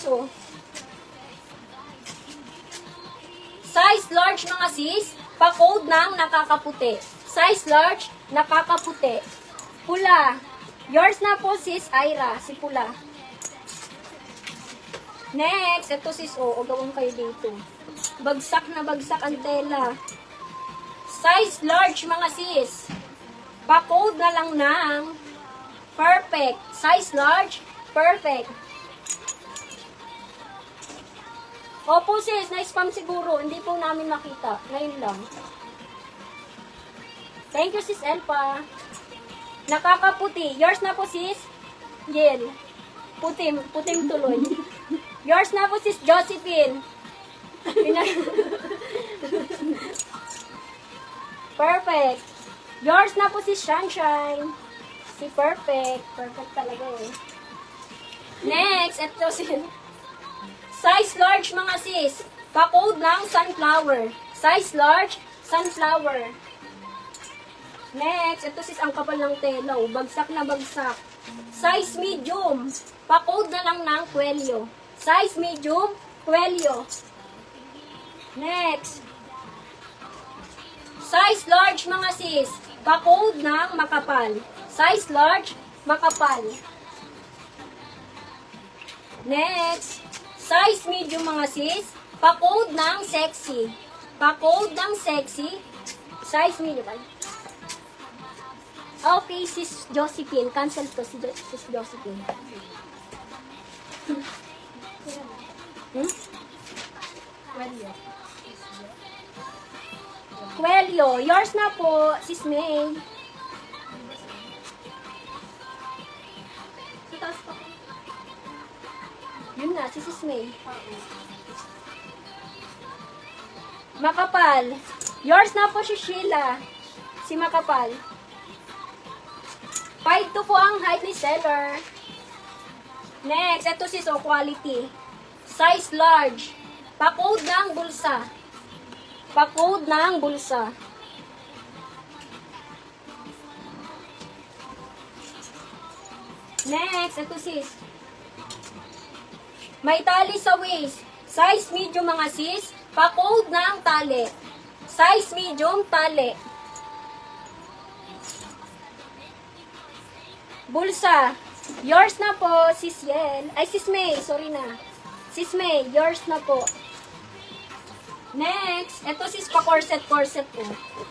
sis, oh. Size large, mga sis. Pa-code ng nakakaputi. Size large, nakakaputi. Pula. Yours na po, sis Ira. Si pula. Next, ito sis, oh. O, gawin kayo dito. Bagsak na bagsak ang tela. Size large, mga sis. Pa-code na lang ng perfect. Size large, perfect. Opo sis, na-spam siguro. Hindi po namin makita. Ngayon lang. Thank you sis Elpa. Nakakaputi. Yours na po sis Yel. Putim. Putim tuloy. Yours na po sis Josephine. Perfect. Yours na po si Sunshine. Si Perfect. Perfect talaga eh. Next, ito si size large, mga sis. Pa-code ng sunflower. Size large, sunflower. Next, ito sis, ang kapal ng tela. Bagsak na bagsak. Size medium. Pa-code na lang ng kwelyo. Size medium, kwelyo. Next. Size large, mga sis. Pa-code ng makapal. Size large, makapal. Next. Size medium, mga sis. Pa-code ng sexy. Pa-code ng sexy. Size medium. Okay, sis Josephine. Cancel to, sis Josephine. Kwelyo. Yours na po, sis May. Yun na, si sis May. Makapal. Yours na po si Sheila. Si Makapal. 5'2" po ang height ni seller. Next, ito sis, oh, quality. Size large. Pa-code ng bulsa. Pa-code ng bulsa. Next, ito sis. May tali sa waist. Size medium, mga sis. Pa-code ng tali. Size medium, tali. Bulsa. Yours na po, sis Yel. Ay, sis May. Sorry na. Sis May, yours na po. Next, ito sis, pa-corset po.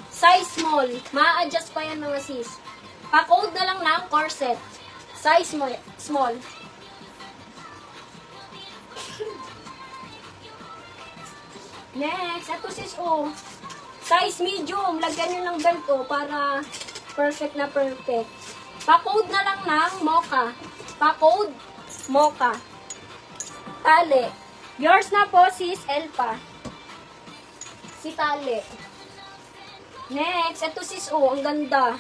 Size small. Ma-adjust pa yan, mga sis. Pa-code na lang ng corset. Size small. Next, ito sis, oh. Size medium. Lagyan nyo ng belt, oh, para perfect na perfect. Pa-code na lang ng mocha. Pa-code, mocha. Tali. Yours na po, sis Elpa. Si tali. Next, ito sis, oh, ang ganda.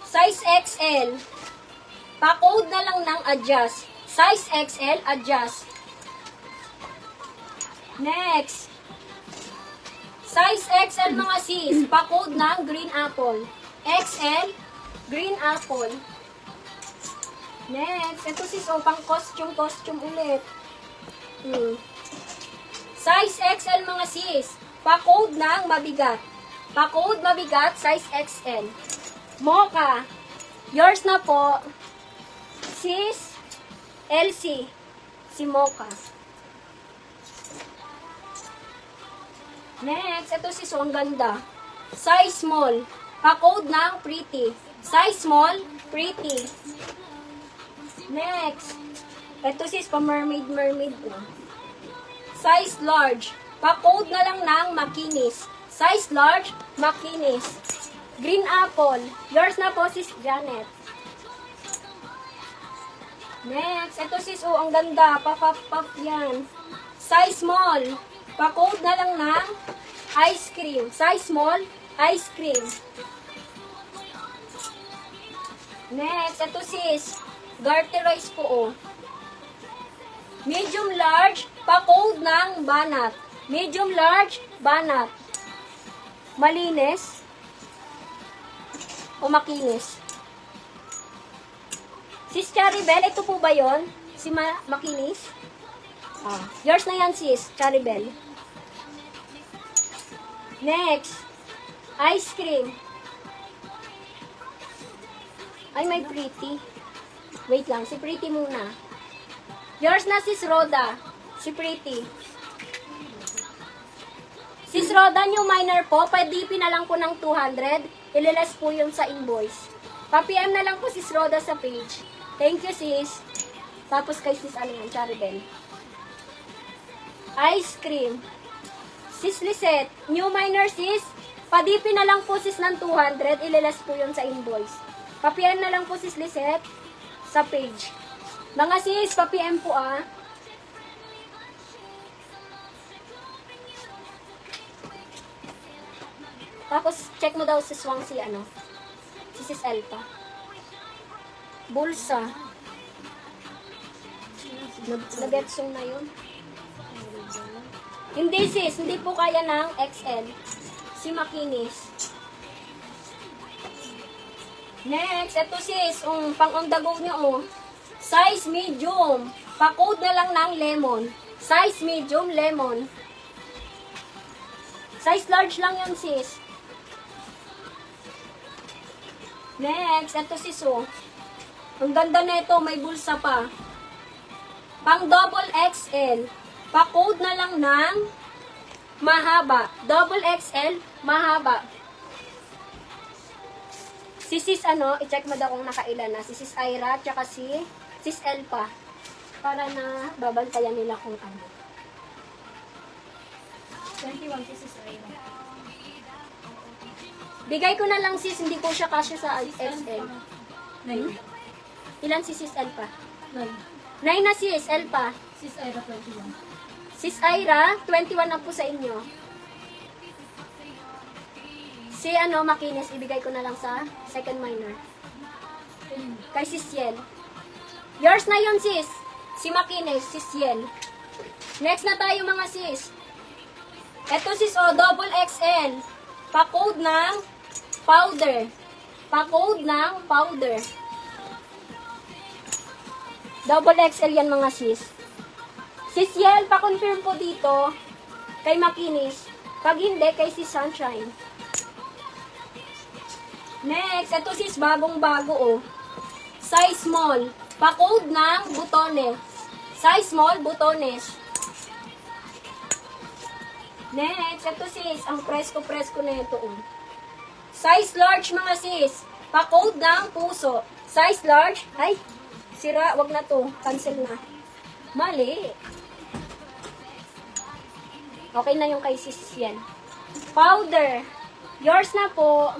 Size XL. Pa-code na lang ng adjust. Size XL, adjust. Next. Size XL, mga sis. Pa-code ng green apple. XL, green apple. Next. Ito sis, oh, pang costume ulit. Size XL, mga sis. Pa-code ng mabigat. Pa-code mabigat, size XL. Mocha. Yours na po, sis Elsie. Si Mocha. Next, ito sis, oh, ang ganda. Size small. Pa-code ng pretty. Size small, pretty. Next. Ito sis, pa-mermaid. Size large. Pa-code na lang ng makinis. Size large, makinis. Green apple. Yours na po, sis Janet. Next. Ito sis, oh, ang ganda. Puff yan. Size small. Pa-code na lang ng ice cream. Size small, ice cream. Next, ito sis. Garterize po, oh. Medium large, pa-code ng banat. Medium large, banat. Malinis o makinis? Sis Charibel, ito po ba yon? Si makinis? Yours na yan, sis. Charibel. Next. Ice cream. Ay, may pretty. Wait lang, si pretty muna. Yours na, sis Roda. Si pretty. Sis Roda, new minor po. Pa-DP na lang po ng 200. Ililas po yun sa invoice. Pa-PM na lang po sis Roda sa page. Thank you, sis. Tapos kay sis, ano yan, Charibel. Ice cream. Sis Lisette, new minor sis. Pa-DP na lang po sis ng 200. Ililas po yun sa invoice. Pa-PM na lang po sis Lisette sa page. Mga sis, pa-PM po Tapos, check mo daw si Swang si Sis Elpa. Bulsa. Nag-getsong na yun. Hindi sis, hindi po kaya ng XL. Si Makinis. Next, eto sis, pang on the go nyo Size medium. Pa-code na lang ng lemon. Size medium, lemon. Size large lang yun sis. Next, eto sis Ang ganda nito, may bulsa pa. Pang double XL. Pa-code na lang ng mahaba. Double XL, mahaba. Si sis i-check mo daw kung nakailan na. Si sis Ira, tsaka si sis Elpa. Para na babantayan nila kung ano. 21 si sis Ira. Bigay ko na lang sis, hindi ko siya kasya sa XL. 9. Ilan si sis Elpa? 9. 9 na sis Elpa. Sis Ira 21. Sis Ira, 21 na po sa inyo. Si Makinis, ibigay ko na lang sa second minor. Kay sis Yel. Yours na yun sis. Si Makinis, sis Yel. Next na tayo mga sis. Eto sis double XL. Pa-code ng powder. Pa-code ng powder. Double XL yan mga sis. Sis Yel, pa-confirm po dito kay Makinis. Pag hindi, kay sis Sunshine. Next, ito sis, bagong-bago Size small. Pa-code ng butones. Size small, butones. Next, ito sis, ang presko-presko na ito Size large mga sis. Pa-code ng puso. Size large. Ay, sira, wag na to. Cancel na. Mali. Okay na yung kay sis yan. Powder. Yours na po.